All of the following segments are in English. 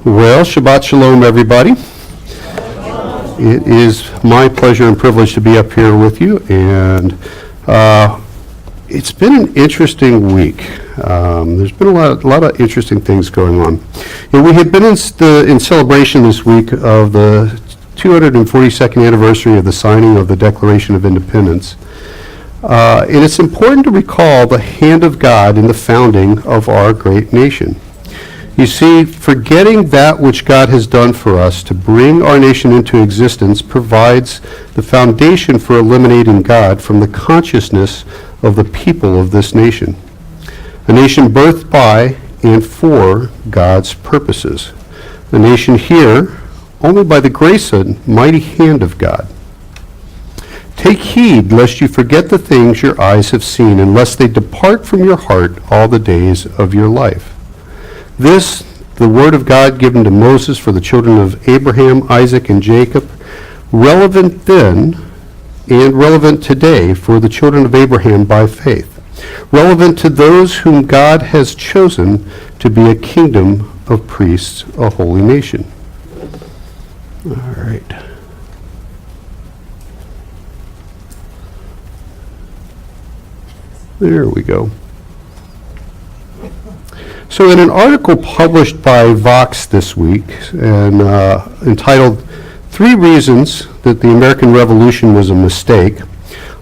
Well, Shabbat Shalom, everybody. It is my pleasure and privilege to be up here with you, and it's been an interesting week. There's been a lot of interesting things going on. And we have been in celebration this week of the 242nd anniversary of the signing of the Declaration of Independence. And it's important to recall the hand of God in the founding of our great nation. You see, forgetting that which God has done for us to bring our nation into existence provides the foundation for eliminating God from the consciousness of the people of this nation. A nation birthed by and for God's purposes. A nation here only by the grace and mighty hand of God. Take heed lest you forget the things your eyes have seen, and lest they depart from your heart all the days of your life. This, the word of God given to Moses for the children of Abraham, Isaac, and Jacob, relevant then and relevant today for the children of Abraham by faith, relevant to those whom God has chosen to be a kingdom of priests, a holy nation. All right. There we go. So in an article published by Vox this week and entitled 3 Reasons That the American Revolution Was a Mistake,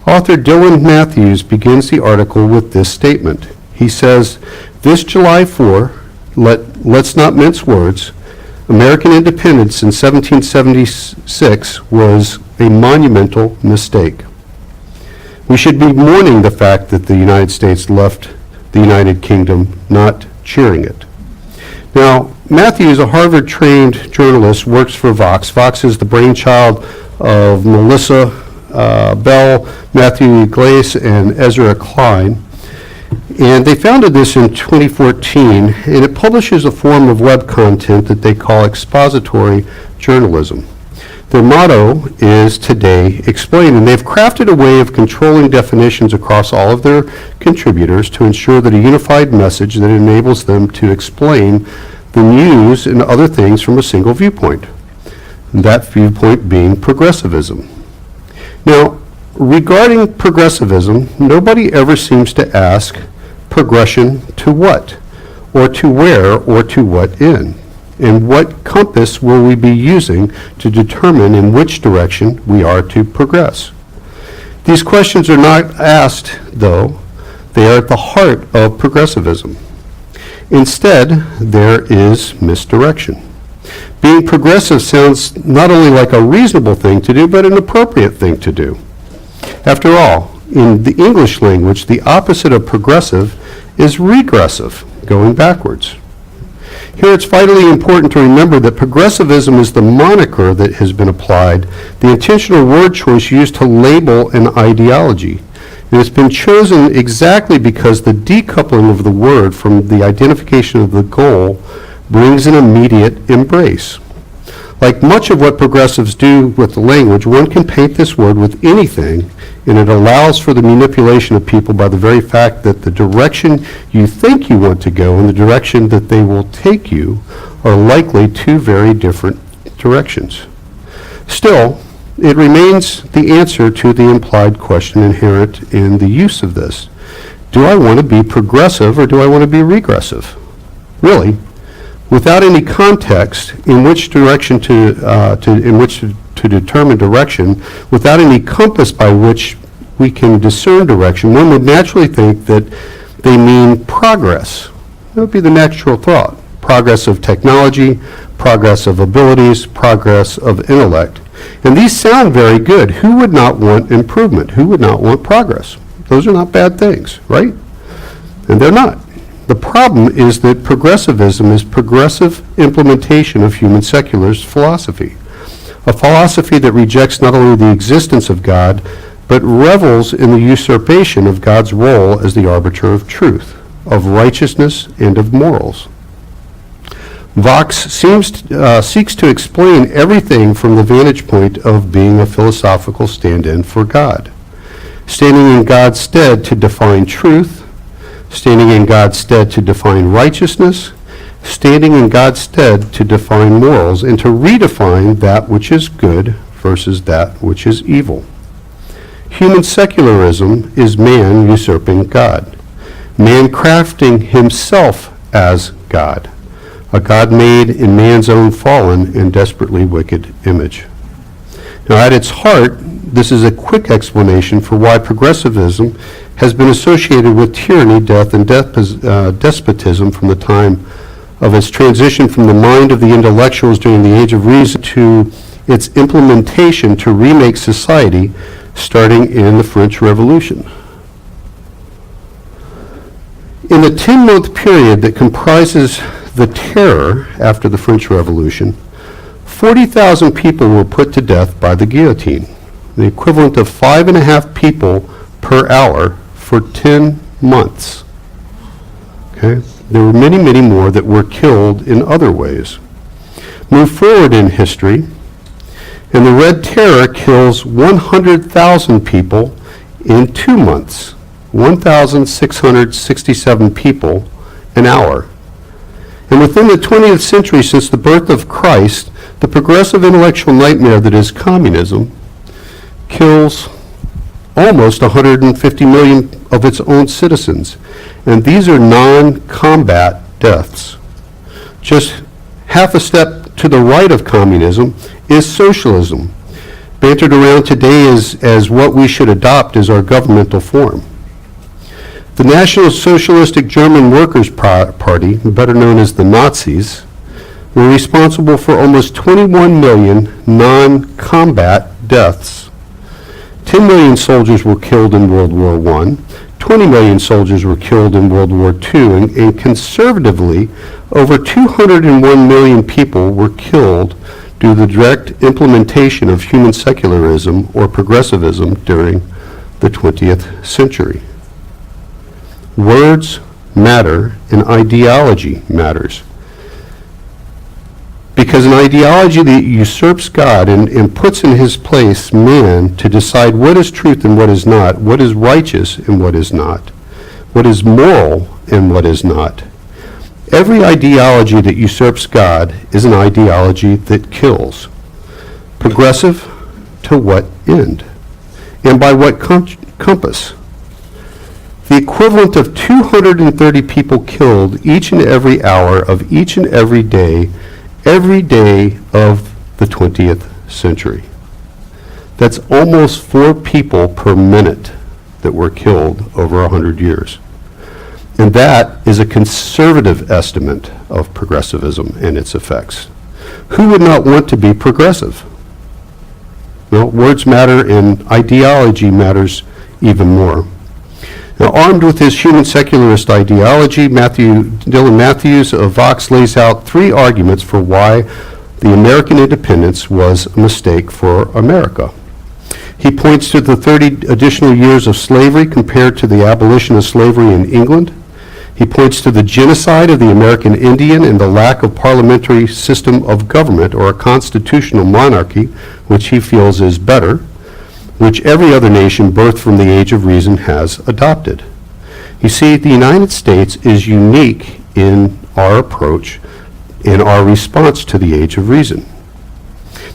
author Dylan Matthews begins the article with this statement. He says, "This July 4, let's not mince words, American independence in 1776 was a monumental mistake. We should be mourning the fact that the United States left the United Kingdom, not cheering it." Now, Matthews, a Harvard-trained journalist, works for Vox. Vox is the brainchild of Melissa Bell, Matthew Iglesias, and Ezra Klein. And they founded this in 2014, and it publishes a form of web content that they call expository journalism. Their motto is "Today Explained," and they've crafted a way of controlling definitions across all of their contributors to ensure that a unified message that enables them to explain the news and other things from a single viewpoint, and that viewpoint being progressivism. Now, regarding progressivism, nobody ever seems to ask progression to what, or to where, or to what end. And what compass will we be using to determine in which direction we are to progress? These questions are not asked, though. They are at the heart of progressivism. Instead, there is misdirection. Being progressive sounds not only like a reasonable thing to do, but an appropriate thing to do. After all, in the English language, the opposite of progressive is regressive, going backwards. Here it's vitally important to remember that progressivism is the moniker that has been applied, the intentional word choice used to label an ideology. And it's been chosen exactly because the decoupling of the word from the identification of the goal brings an immediate embrace. Like much of what progressives do with the language, one can paint this word with anything, and it allows for the manipulation of people by the very fact that the direction you think you want to go and the direction that they will take you are likely two very different directions. Still, it remains the answer to the implied question inherent in the use of this. Do I want to be progressive or do I want to be regressive? Really, without any context in which direction to determine direction, without any compass by which we can discern direction, one would naturally think that they mean progress. That would be the natural thought. Progress of technology, progress of abilities, progress of intellect. And these sound very good. Who would not want improvement? Who would not want progress? Those are not bad things, right? And they're not. The problem is that progressivism is progressive implementation of human secularist philosophy, a philosophy that rejects not only the existence of God, but revels in the usurpation of God's role as the arbiter of truth, of righteousness, and of morals. Vox seeks to explain everything from the vantage point of being a philosophical stand-in for God, standing in God's stead to define truth, standing in God's stead to define righteousness, standing in God's stead to define morals and to redefine that which is good versus that which is evil. Human secularism is man usurping God, man crafting himself as God, a God made in man's own fallen and desperately wicked image. Now, at its heart, this is a quick explanation for why progressivism has been associated with tyranny, death, and despotism from the time of its transition from the mind of the intellectuals during the Age of Reason to its implementation to remake society starting in the French Revolution. In the 10-month period that comprises the terror after the French Revolution, 40,000 people were put to death by the guillotine, the equivalent of 5.5 people per hour for 10 months. Okay? There were many, many more that were killed in other ways. Move forward in history, and the Red Terror kills 100,000 people in 2 months, 1,667 people an hour. And within the 20th century, since the birth of Christ, the progressive intellectual nightmare that is communism kills almost 150 million of its own citizens. And these are non-combat deaths. Just half a step to the right of communism is socialism, bantered around today as what we should adopt as our governmental form. The National Socialistic German Workers' Party, better known as the Nazis, were responsible for almost 21 million non-combat deaths. 10 million soldiers were killed in World War I, 20 million soldiers were killed in World War II, and conservatively, over 201 million people were killed due to the direct implementation of human secularism or progressivism during the 20th century. Words matter and ideology matters. Because an ideology that usurps God and puts in his place man to decide what is truth and what is not, what is righteous and what is not, what is moral and what is not. Every ideology that usurps God is an ideology that kills. Progressive to what end? And by what compass? The equivalent of 230 people killed each and every hour of each and every day of the 20th century. That's almost 4 people per minute that were killed over 100 years. And that is a conservative estimate of progressivism and its effects. Who would not want to be progressive? Well, words matter and ideology matters even more. Now, armed with his human secularist ideology, Dylan Matthews of Vox lays out 3 arguments for why the American independence was a mistake for America. He points to the 30 additional years of slavery compared to the abolition of slavery in England. He points to the genocide of the American Indian and the lack of parliamentary system of government or a constitutional monarchy, which he feels is better, which every other nation birthed from the Age of Reason has adopted. You see, the United States is unique in our approach, in our response to the Age of Reason.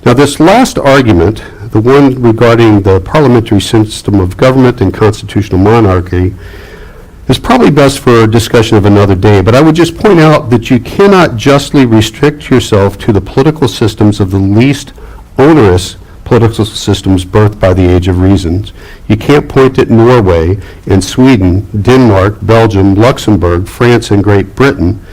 Now, this last argument, the one regarding the parliamentary system of government and constitutional monarchy, is probably best for a discussion of another day, but I would just point out that you cannot justly restrict yourself to the political systems of the least onerous political systems birthed by the Age of Reason. You can't point at Norway and Sweden, Denmark, Belgium, Luxembourg, France, and Great Britain.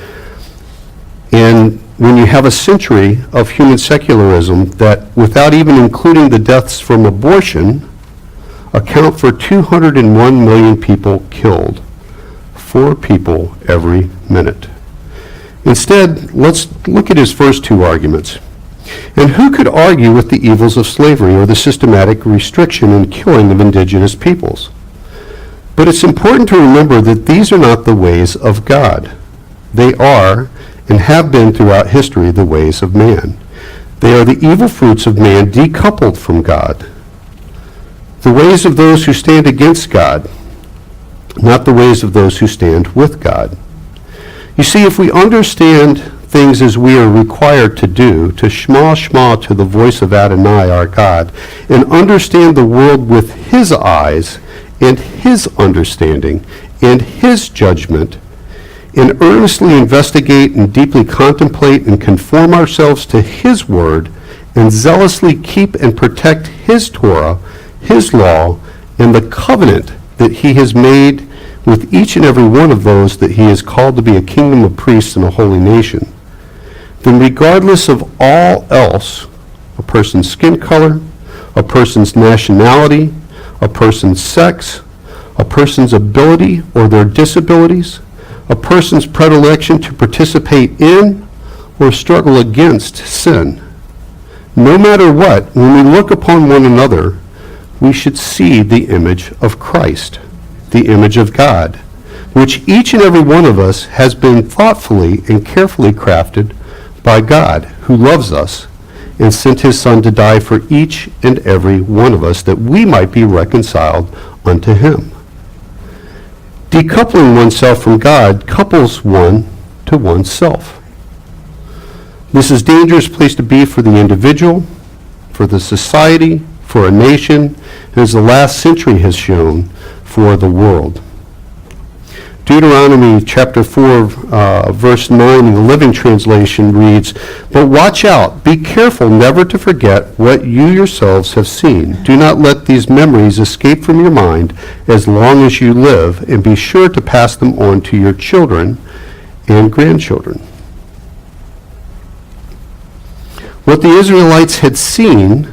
And when you have a century of human secularism that, without even including the deaths from abortion, account for 201 million people killed, 4 people every minute. Instead, let's look at his first 2 arguments. And who could argue with the evils of slavery or the systematic restriction and killing of indigenous peoples? But it's important to remember that these are not the ways of God. They are, and have been throughout history, the ways of man. They are the evil fruits of man decoupled from God. The ways of those who stand against God, not the ways of those who stand with God. You see, if we understand things as we are required to do, to shema shema to the voice of Adonai, our God, and understand the world with his eyes and his understanding and his judgment, and earnestly investigate and deeply contemplate and conform ourselves to his word, and zealously keep and protect his Torah, his law, and the covenant that he has made with each and every one of those that he has called to be a kingdom of priests and a holy nation, then regardless of all else, a person's skin color, a person's nationality, a person's sex, a person's ability or their disabilities, a person's predilection to participate in or struggle against sin, no matter what, when we look upon one another, we should see the image of Christ, the image of God, which each and every one of us has been thoughtfully and carefully crafted by God, who loves us and sent his Son to die for each and every one of us, that we might be reconciled unto him. Decoupling oneself from God couples one to oneself. This is a dangerous place to be for the individual, for the society, for a nation, and as the last century has shown, for the world. Deuteronomy chapter 4, verse 9 in the Living Translation reads, "But watch out, be careful never to forget what you yourselves have seen. Do not let these memories escape from your mind as long as you live, and be sure to pass them on to your children and grandchildren." What the Israelites had seen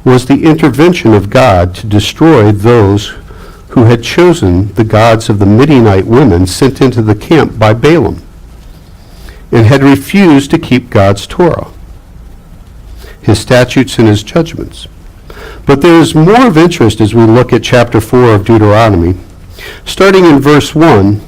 was the intervention of God to destroy those who had chosen the gods of the Midianite women sent into the camp by Balaam, and had refused to keep God's Torah, his statutes and his judgments. But there is more of interest as we look at chapter 4 of Deuteronomy, starting in verse 1.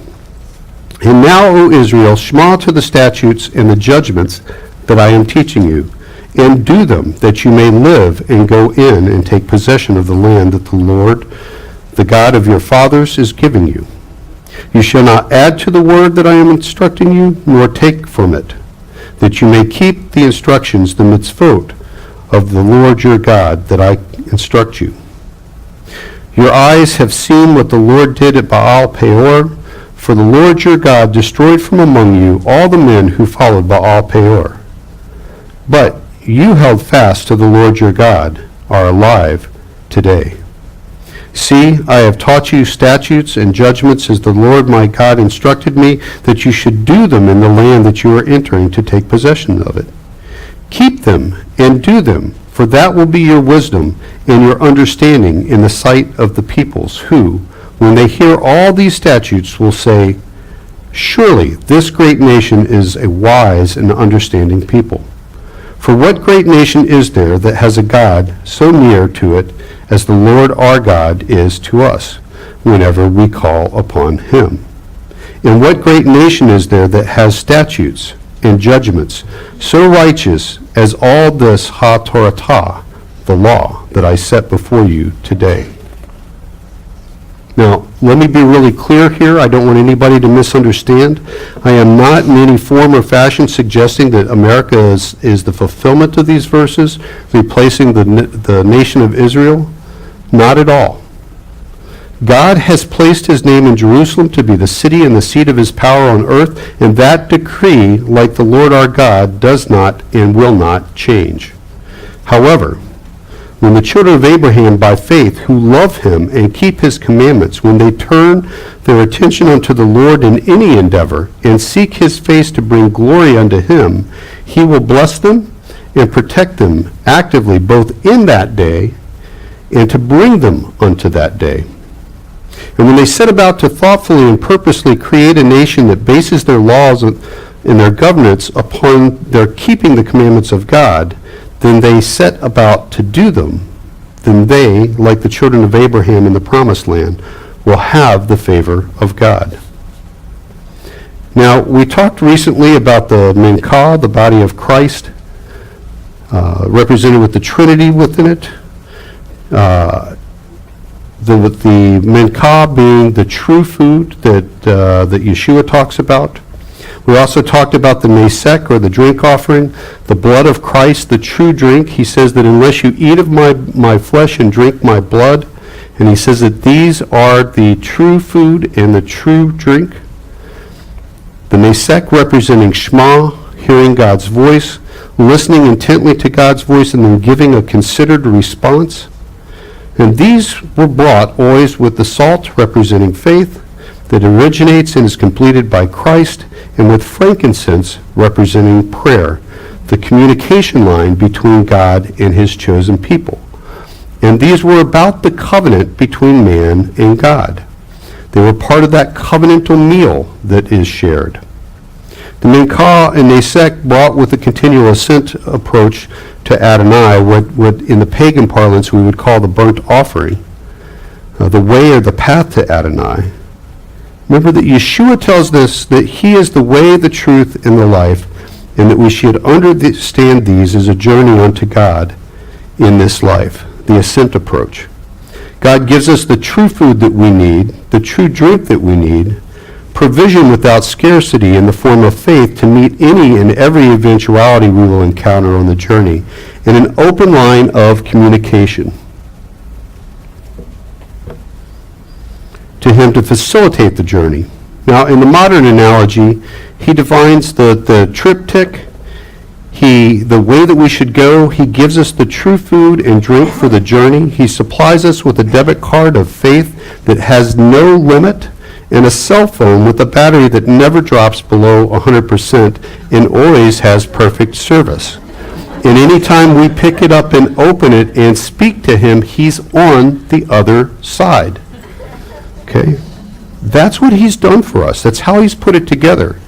"And now, O Israel, shema to the statutes and the judgments that I am teaching you, and do them, that you may live and go in and take possession of the land that the Lord, the God of your fathers, is giving you. You shall not add to the word that I am instructing you, nor take from it, that you may keep the instructions, the mitzvot, of the Lord your God that I instruct you. Your eyes have seen what the Lord did at Baal Peor, for the Lord your God destroyed from among you all the men who followed Baal Peor. But you held fast to the Lord your God, are alive today. See, I have taught you statutes and judgments as the Lord my God instructed me, that you should do them in the land that you are entering to take possession of it. Keep them and do them, for that will be your wisdom and your understanding in the sight of the peoples, who, when they hear all these statutes, will say, surely this great nation is a wise and understanding people. For what great nation is there that has a God so near to it as the Lord our God is to us, whenever we call upon him? And what great nation is there that has statutes and judgments so righteous as all this ha-Torah, the law that I set before you today? Now, let me be really clear here. I don't want anybody to misunderstand. I am not in any form or fashion suggesting that America is the fulfillment of these verses, replacing the nation of Israel. Not at all. God has placed his name in Jerusalem to be the city and the seat of his power on earth, and that decree, like the Lord our God, does not and will not change. However, when the children of Abraham by faith, who love him and keep his commandments, when they turn their attention unto the Lord in any endeavor and seek his face to bring glory unto him, he will bless them and protect them actively both in that day and to bring them unto that day. And when they set about to thoughtfully and purposely create a nation that bases their laws and their governance upon their keeping the commandments of God, then they set about to do them, then they, like the children of Abraham in the promised land, will have the favor of God. Now, we talked recently about the Mincha, the body of Christ, represented with the Trinity within it. The Mincha being the true food that Yeshua talks about. We also talked about the Mesek, or the drink offering, the blood of Christ, the true drink. He says that unless you eat of my flesh and drink my blood, and he says that these are the true food and the true drink. The Mesek representing Shema, hearing God's voice, listening intently to God's voice, and then giving a considered response. And these were brought always with the salt representing faith that originates and is completed by Christ, and with frankincense representing prayer, the communication line between God and his chosen people. And these were about the covenant between man and God. They were part of that covenantal meal that is shared. The Mincha and Nesek brought with the continual ascent approach to Adonai what in the pagan parlance we would call the burnt offering, the way or the path to Adonai. Remember that Yeshua tells us that he is the way, the truth, and the life, and that we should understand these as a journey unto God in this life, the ascent approach. God gives us the true food that we need, the true drink that we need, provision without scarcity in the form of faith to meet any and every eventuality we will encounter on the journey, and an open line of communication to him to facilitate the journey. Now, in the modern analogy, he defines the triptych, the way that we should go. He gives us the true food and drink for the journey. He supplies us with a debit card of faith that has no limit, and a cell phone with a battery that never drops below 100% and always has perfect service. And anytime we pick it up and open it and speak to him, he's on the other side. Okay? That's what he's done for us. That's how he's put it together.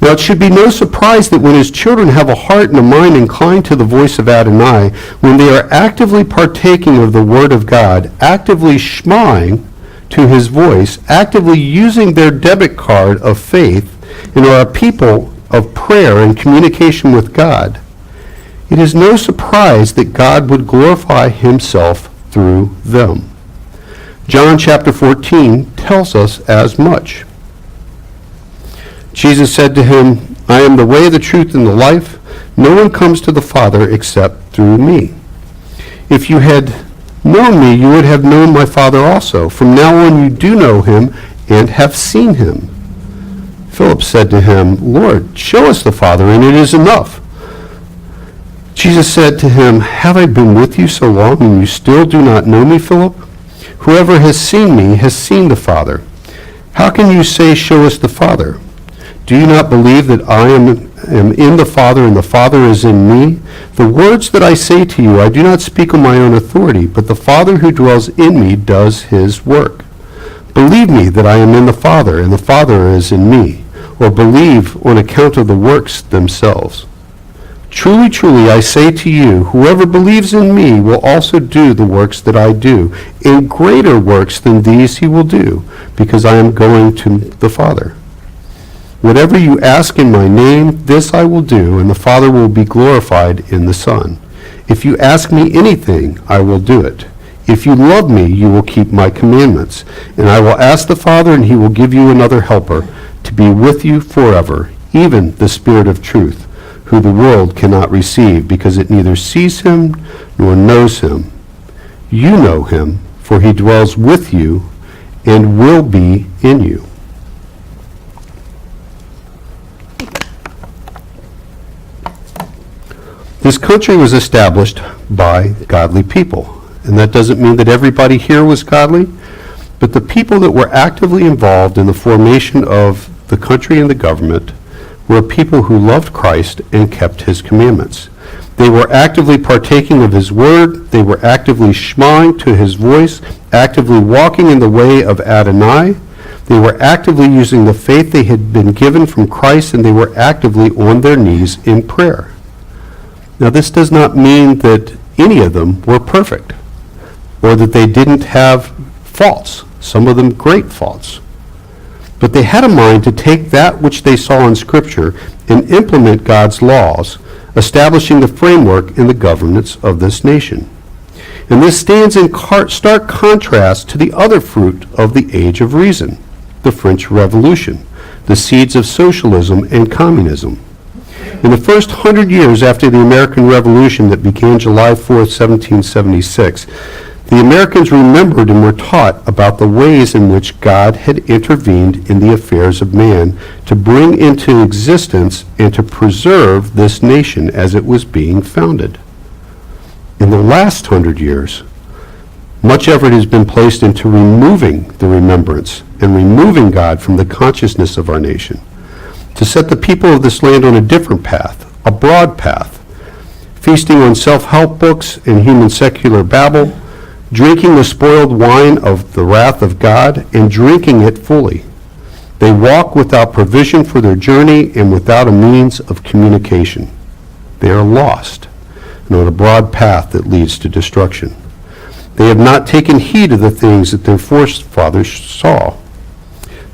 Now, it should be no surprise that when his children have a heart and a mind inclined to the voice of Adonai, when they are actively partaking of the word of God, actively shma'ing to his voice, actively using their debit card of faith, and are a people of prayer and communication with God, it is no surprise that God would glorify himself through them. John chapter 14 tells us as much. Jesus said to him, I am the way, the truth, and the life. No one comes to the Father except through me. If you had known me, you would have known my Father also. From now on you do know him and have seen him. Philip said to him, Lord, show us the Father, and it is enough. Jesus said to him, have I been with you so long, and you still do not know me, Philip? Whoever has seen me has seen the Father. How can you say, show us the Father? Do you not believe that I am in the Father and the Father is in me? The words that I say to you, I do not speak on my own authority, but the Father who dwells in me does his work. Believe me that I am in the Father and the Father is in me, or believe on account of the works themselves. Truly, truly, I say to you, whoever believes in me will also do the works that I do, and greater works than these he will do, because I am going to the Father. Whatever you ask in my name, this I will do, and the Father will be glorified in the Son. If you ask me anything, I will do it. If you love me, you will keep my commandments. And I will ask the Father, and he will give you another helper to be with you forever, even the Spirit of truth, who the world cannot receive, because it neither sees him nor knows him. You know him, for he dwells with you and will be in you. This country was established by godly people, and that doesn't mean that everybody here was godly, but the people that were actively involved in the formation of the country and the government were people who loved Christ and kept his commandments. They were actively partaking of his word. They were actively shma'ing to his voice, actively walking in the way of Adonai. They were actively using the faith they had been given from Christ, and they were actively on their knees in prayer. Now, this does not mean that any of them were perfect, or that they didn't have faults, some of them great faults. But they had a mind to take that which they saw in Scripture and implement God's laws, establishing the framework in the governance of this nation. And this stands in stark contrast to the other fruit of the Age of Reason, the French Revolution, the seeds of socialism and communism. In the first 100 years after the American Revolution that began July 4th, 1776, the Americans remembered and were taught about the ways in which God had intervened in the affairs of man to bring into existence and to preserve this nation as it was being founded. In the last 100 years, much effort has been placed into removing the remembrance and removing God from the consciousness of our nation, to set the people of this land on a different path, a broad path, feasting on self-help books and human secular babble, drinking the spoiled wine of the wrath of God, and drinking it fully. They walk without provision for their journey and without a means of communication. They are lost and on a broad path that leads to destruction. They have not taken heed of the things that their forefathers saw.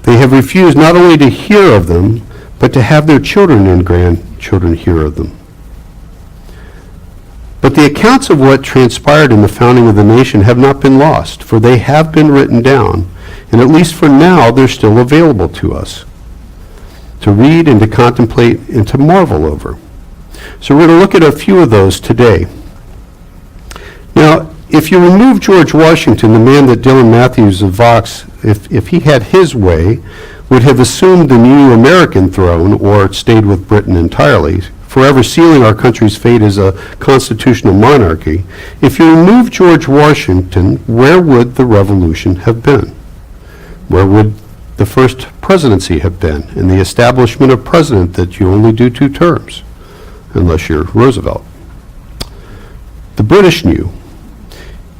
They have refused not only to hear of them, but to have their children and grandchildren hear of them. But the accounts of what transpired in the founding of the nation have not been lost, for they have been written down, and at least for now they're still available to us to read and to contemplate and to marvel over. So we're going to look at a few of those today. Now, if you remove George Washington, the man that Dylan Matthews of Vox, if he had his way, would have assumed the new American throne or stayed with Britain entirely, forever sealing our country's fate as a constitutional monarchy. If you remove George Washington, where would the revolution have been? Where would the first presidency have been, and the establishment of president that you only do 2 terms, unless you're Roosevelt? The British knew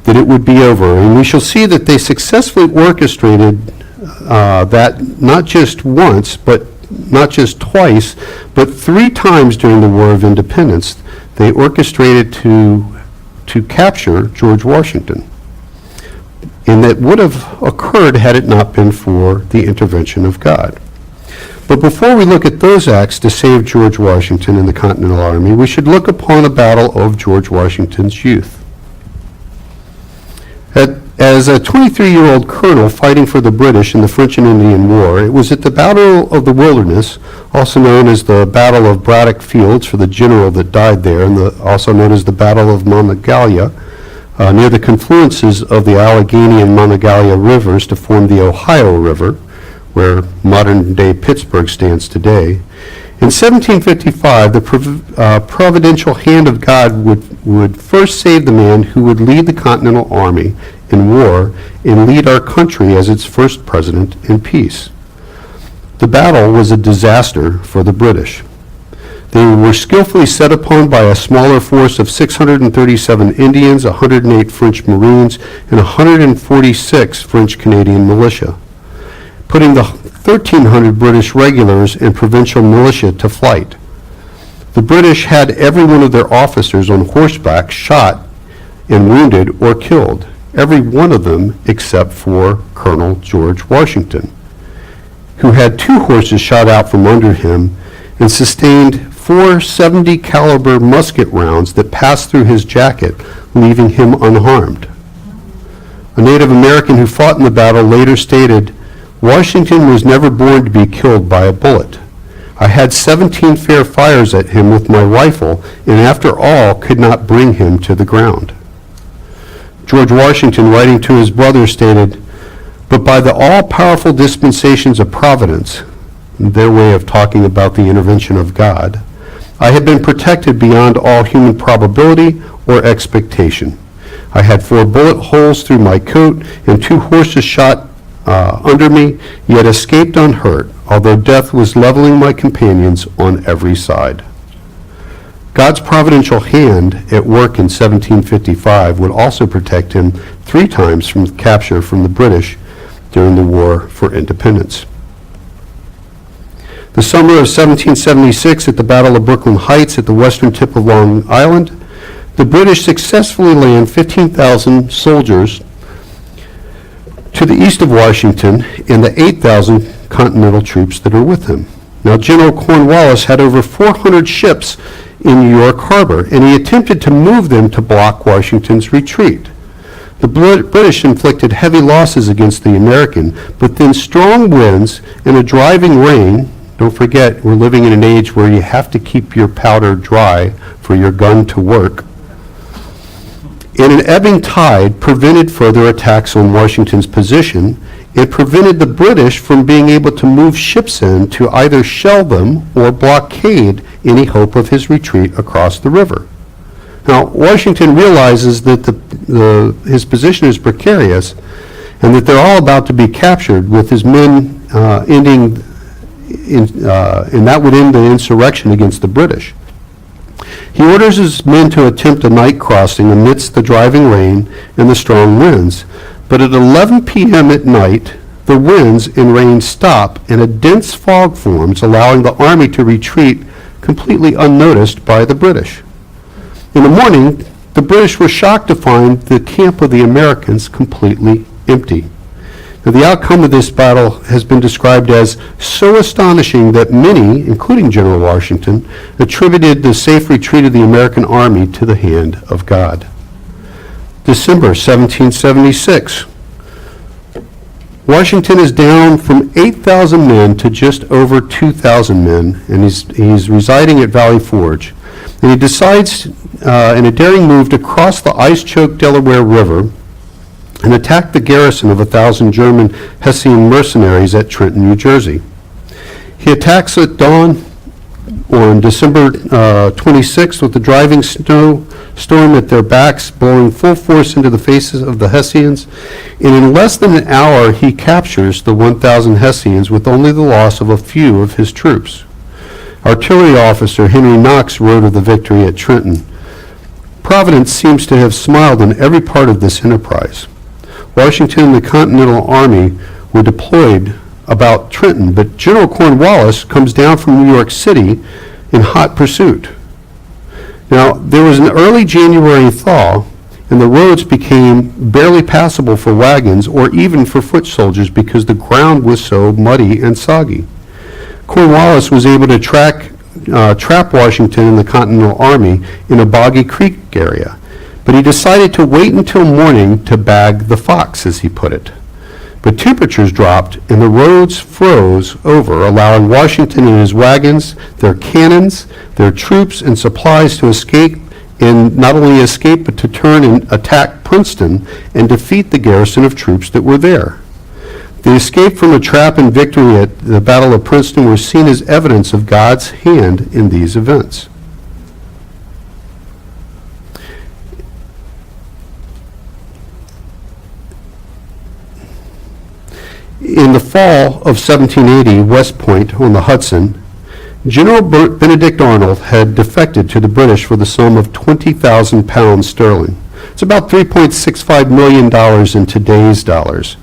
that it would be over, and we shall see that they successfully orchestrated that not just once, but not just twice, but 3 times during the War of Independence. They orchestrated to capture George Washington. And that would have occurred had it not been for the intervention of God. But before we look at those acts to save George Washington and the Continental Army, we should look upon a battle of George Washington's youth. As a 23-year-old colonel fighting for the British in the French and Indian War, it was at the Battle of the Wilderness, also known as the Battle of Braddock Fields for the general that died there, and also known as the Battle of Monongalia, near the confluences of the Allegheny and Monongalia rivers to form the Ohio River, where modern-day Pittsburgh stands today. In 1755, the providential hand of God would first save the man who would lead the Continental Army in war and lead our country as its first president in peace. The battle was a disaster for the British. They were skillfully set upon by a smaller force of 637 Indians, 108 French Marines, and 146 French-Canadian militia, putting the 1,300 British regulars and provincial militia to flight. The British had every one of their officers on horseback shot and wounded or killed, every one of them except for Colonel George Washington, who had 2 horses shot out from under him and sustained 4 .70 caliber musket rounds that passed through his jacket, leaving him unharmed. A Native American who fought in the battle later stated, "Washington was never born to be killed by a bullet. I had 17 fair fires at him with my rifle, and after all could not bring him to the ground." George Washington, writing to his brother, stated, "But by the all-powerful dispensations of Providence," their way of talking about the intervention of God, "I had been protected beyond all human probability or expectation. I had 4 bullet holes through my coat and 2 horses shot under me, yet escaped unhurt, although death was leveling my companions on every side." God's providential hand at work in 1755 would also protect him 3 times from capture from the British during the War for Independence. The summer of 1776, at the Battle of Brooklyn Heights at the western tip of Long Island, the British successfully landed 15,000 soldiers to the east of Washington and the 8,000 Continental troops that are with him. Now, General Cornwallis had over 400 ships in New York Harbor, and he attempted to move them to block Washington's retreat. The British inflicted heavy losses against the American, but then strong winds and a driving rain. Don't forget, we're living in an age where you have to keep your powder dry for your gun to work. And an ebbing tide prevented further attacks on Washington's position. It prevented the British from being able to move ships in to either shell them or blockade any hope of his retreat across the river. Now, Washington realizes that his position is precarious and that they're all about to be captured, with his men and that would end the insurrection against the British. He orders his men to attempt a night crossing amidst the driving rain and the strong winds. But at 11 p.m. at night, the winds and rain stop and a dense fog forms, allowing the army to retreat completely unnoticed by the British. In the morning, the British were shocked to find the camp of the Americans completely empty. Now, the outcome of this battle has been described as so astonishing that many, including General Washington, attributed the safe retreat of the American army to the hand of God. December 1776. Washington is down from 8,000 men to just over 2,000 men, and he's residing at Valley Forge. And he decides in a daring move to cross the ice-choked Delaware River and attack the garrison of 1,000 German Hessian mercenaries at Trenton, New Jersey. He attacks at dawn on December 26th with the driving snowstorm at their backs, blowing full force into the faces of the Hessians. And in less than an hour, he captures the 1,000 Hessians with only the loss of a few of his troops. Artillery officer Henry Knox wrote of the victory at Trenton, "Providence seems to have smiled on every part of this enterprise. Washington and the Continental Army were deployed about Trenton, but General Cornwallis comes down from New York City in hot pursuit." Now, there was an early January thaw, and the roads became barely passable for wagons or even for foot soldiers because the ground was so muddy and soggy. Cornwallis was able to trap Washington and the Continental Army in a boggy creek area, but he decided to wait until morning to bag the fox, as he put it. But temperatures dropped and the roads froze over, allowing Washington and his wagons, their cannons, their troops, and supplies to escape, and not only escape, but to turn and attack Princeton and defeat the garrison of troops that were there. The escape from a trap and victory at the Battle of Princeton were seen as evidence of God's hand in these events. In the fall of 1780, West Point on the Hudson, General Benedict Arnold had defected to the British for the sum of 20,000 pounds sterling. It's about $3.65 million in today's dollars.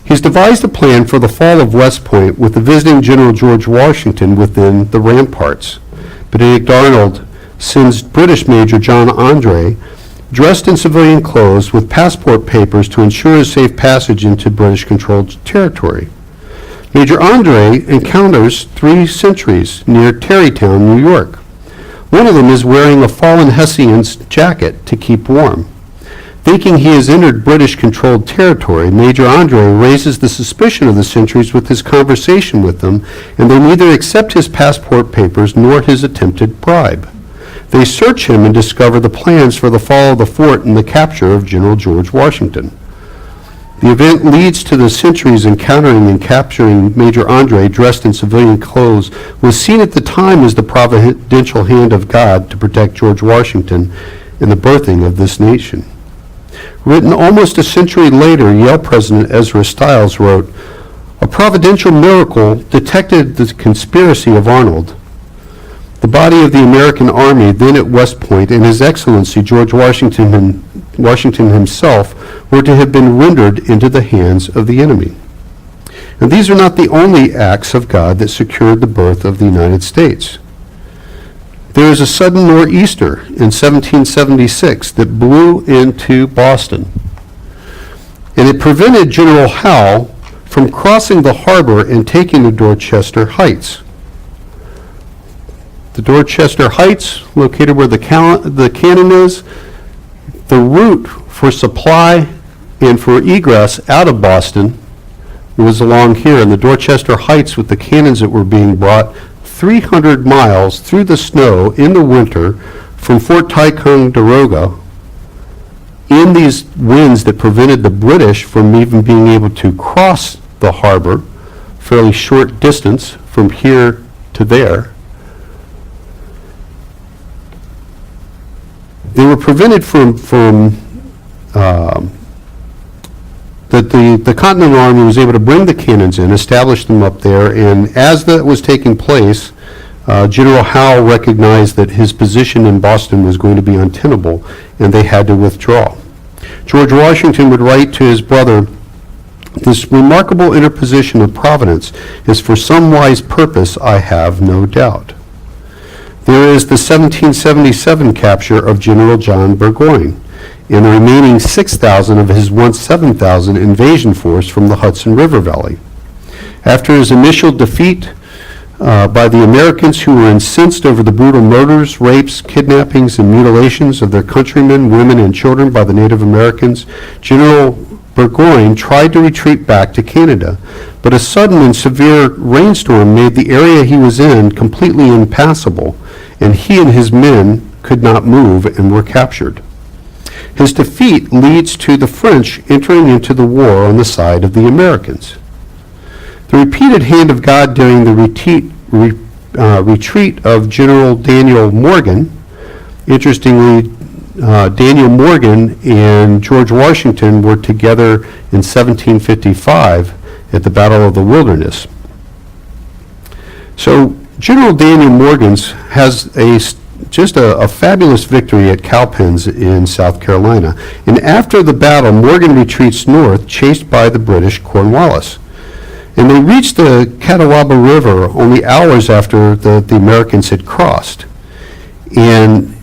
He's devised a plan for the fall of West Point with the visiting General George Washington within the ramparts. Benedict Arnold sends British Major John Andre, dressed in civilian clothes with passport papers, to ensure his safe passage into British-controlled territory. Major Andre encounters 3 sentries near Tarrytown, New York. One of them is wearing a fallen Hessian's jacket to keep warm. Thinking he has entered British-controlled territory, Major Andre raises the suspicion of the sentries with his conversation with them, and they neither accept his passport papers nor his attempted bribe. They search him and discover the plans for the fall of the fort and the capture of General George Washington. The event leads to the sentries encountering and capturing Major Andre dressed in civilian clothes, was seen at the time as the providential hand of God to protect George Washington in the birthing of this nation. Written almost a century later, Yale President Ezra Stiles wrote, "A providential miracle detected the conspiracy of Arnold. The body of the American army then at West Point and His Excellency George Washington himself were to have been rendered into the hands of the enemy." And these are not the only acts of God that secured the birth of the United States. There is a sudden nor'easter in 1776 that blew into Boston, and it prevented General Howe from crossing the harbor and taking the Dorchester Heights. The Dorchester Heights, located where the cannon is, the route for supply and for egress out of Boston was along here in the Dorchester Heights with the cannons that were being brought 300 miles through the snow in the winter from Fort Ticonderoga in these winds that prevented the British from even being able to cross the harbor, fairly short distance from here to there. They were prevented that the Continental Army was able to bring the cannons in, establish them up there, and as that was taking place, General Howe recognized that his position in Boston was going to be untenable, and they had to withdraw. George Washington would write to his brother, "This remarkable interposition of Providence is for some wise purpose, I have no doubt." There is the 1777 capture of General John Burgoyne and the remaining 6,000 of his once 7,000 invasion force from the Hudson River Valley. After his initial defeat by the Americans, who were incensed over the brutal murders, rapes, kidnappings, and mutilations of their countrymen, women, and children by the Native Americans, General Burgoyne tried to retreat back to Canada, but a sudden and severe rainstorm made the area he was in completely impassable, and he and his men could not move and were captured. His defeat leads to the French entering into the war on the side of the Americans. The repeated hand of God during the retreat of General Daniel Morgan, interestingly, Daniel Morgan and George Washington were together in 1755 at the Battle of the Wilderness. So General Daniel Morgan has just a fabulous victory at Cowpens in South Carolina. And after the battle, Morgan retreats north, chased by the British Cornwallis. And they reached the Catawba River only hours after the Americans had crossed. And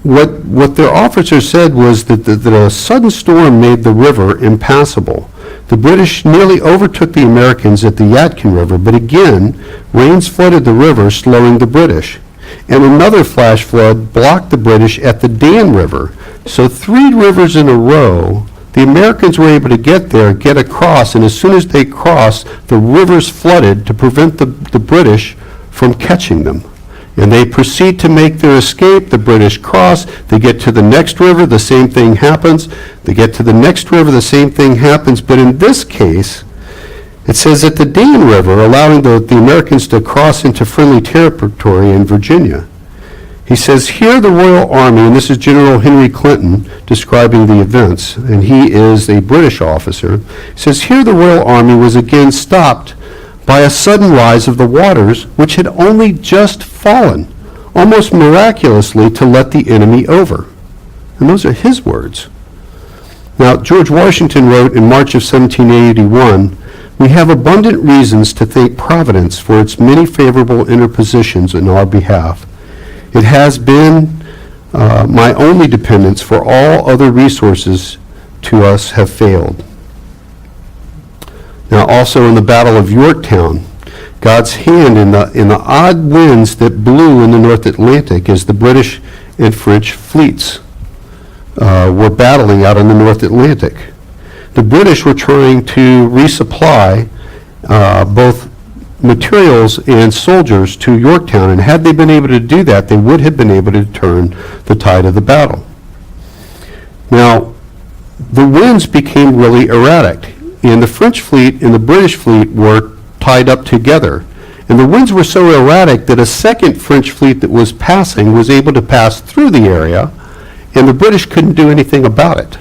what their officer said was that a sudden storm made the river impassable. The British nearly overtook the Americans at the Yadkin River, but again, rains flooded the river, slowing the British. And another flash flood blocked the British at the Dan River. So 3 rivers in a row, the Americans were able to get there, get across, and as soon as they crossed, the rivers flooded to prevent the British from catching them. And they proceed to make their escape. The British cross. They get to the next river, the same thing happens. They get to the next river, the same thing happens. But in this case, it says that the Dan River, allowing the Americans to cross into friendly territory in Virginia. He says, here the Royal Army, and this is General Henry Clinton describing the events, and he is a British officer, he says, here the Royal Army was again stopped by a sudden rise of the waters, which had only just fallen, almost miraculously, to let the enemy over. And those are his words. Now, George Washington wrote in March of 1781, we have abundant reasons to thank Providence for its many favorable interpositions in our behalf. It has been my only dependence, for all other resources to us have failed. Now, also in the Battle of Yorktown, God's hand in the odd winds that blew in the North Atlantic as the British and French fleets were battling out in the North Atlantic. The British were trying to resupply both materials and soldiers to Yorktown, and had they been able to do that, they would have been able to turn the tide of the battle. Now, the winds became really erratic, and the French fleet and the British fleet were tied up together. And the winds were so erratic that a second French fleet that was passing was able to pass through the area, and the British couldn't do anything about it.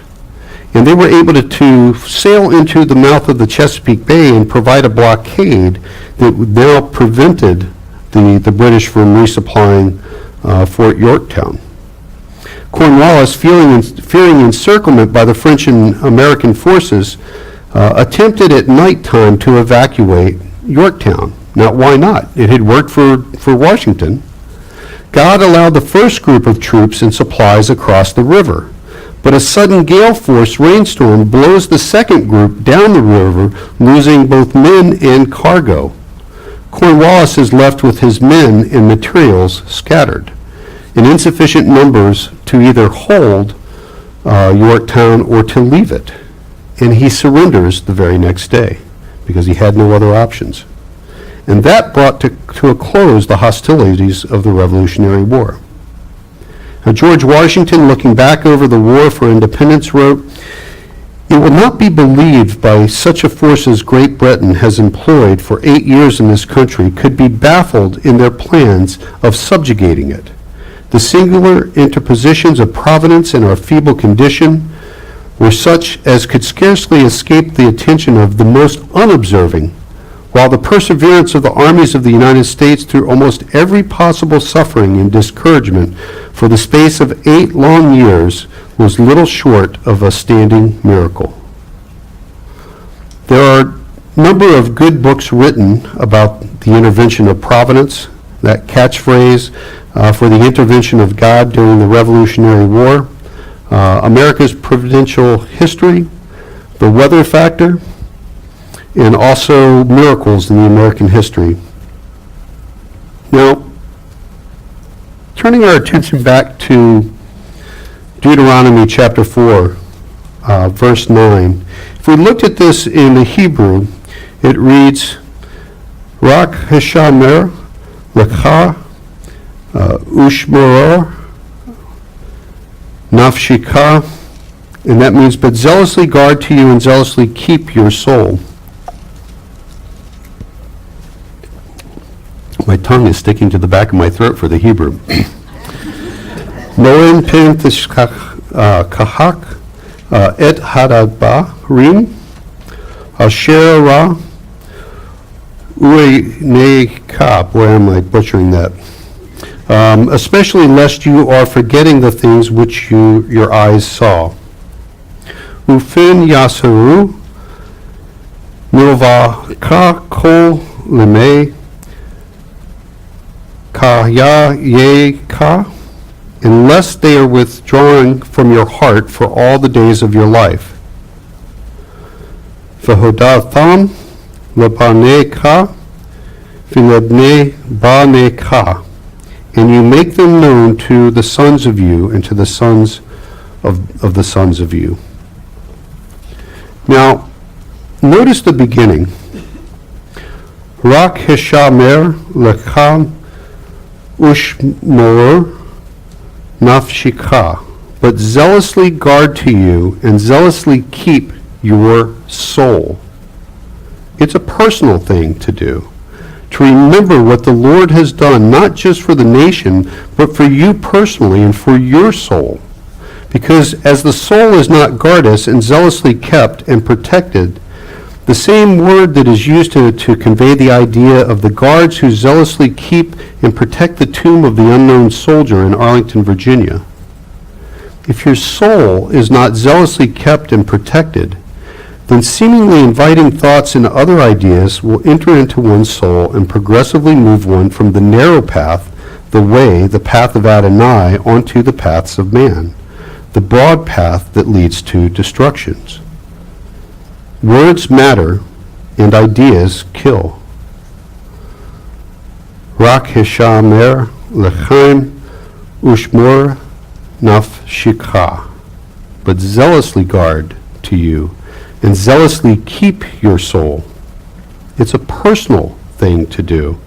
And they were able to sail into the mouth of the Chesapeake Bay and provide a blockade that now prevented the British from resupplying Fort Yorktown. Cornwallis, fearing encirclement by the French and American forces, attempted at nighttime to evacuate Yorktown. Now, why not? It had worked for Washington. God allowed the first group of troops and supplies across the river. But a sudden gale-force rainstorm blows the second group down the river, losing both men and cargo. Cornwallis is left with his men and materials scattered in insufficient numbers to either hold Yorktown or to leave it. And he surrenders the very next day because he had no other options. And that brought to a close the hostilities of the Revolutionary War. Now, George Washington, looking back over the War for Independence, wrote, "It will not be believed by such a force as Great Britain has employed for 8 years in this country could be baffled in their plans of subjugating it. The singular interpositions of Providence in our feeble condition were such as could scarcely escape the attention of the most unobserving, while the perseverance of the armies of the United States through almost every possible suffering and discouragement for the space of 8 long years was little short of a standing miracle." There are a number of good books written about the intervention of Providence, that catchphrase for the intervention of God during the Revolutionary War, America's Providential History, The Weather Factor, and also Miracles in the American History. Now, turning our attention back to Deuteronomy chapter 4, verse 9. If we looked at this in the Hebrew, it reads, Rak Hashamer Lecha Ushmoror Nafshika, and that means, but zealously guard to you and zealously keep your soul. My tongue is sticking to the back of my throat for the Hebrew. Moen pen kahak et hadaba rim asher ra ueneka. Boy, am I butchering that. Especially lest you are forgetting the things which your eyes saw. Ufin yasaru milva ka kol lime ka ya ye ka, unless they are withdrawn from your heart for all the days of your life. V'hodatham lebaneka v'lebnei baneka, and you make them known to the sons of you and to the sons of the sons of you. Now, notice the beginning. Rak Hishamer Lekam Ushmor Nafshika, but zealously guard to you and zealously keep your soul. It's a personal thing to do. To remember what the Lord has done, not just for the nation, but for you personally and for your soul. Because as the soul is not guarded and zealously kept and protected, the same word that is used to convey the idea of the guards who zealously keep and protect the tomb of the unknown soldier in Arlington, Virginia. If your soul is not zealously kept and protected, then seemingly inviting thoughts and other ideas will enter into one's soul and progressively move one from the narrow path, the path of Adonai, onto the paths of man, the broad path that leads to destructions. Words matter and ideas kill. Rak Hishamer Lechaim Ushmor Nafshika, but zealously guard to you and zealously keep your soul. It's a personal thing to do,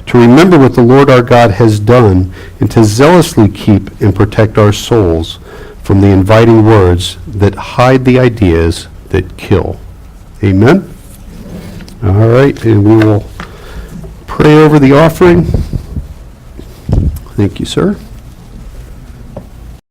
to remember what the Lord our God has done and to zealously keep and protect our souls from the inviting words that hide the ideas that kill. Amen? All right, and we will pray over the offering. Thank you, sir.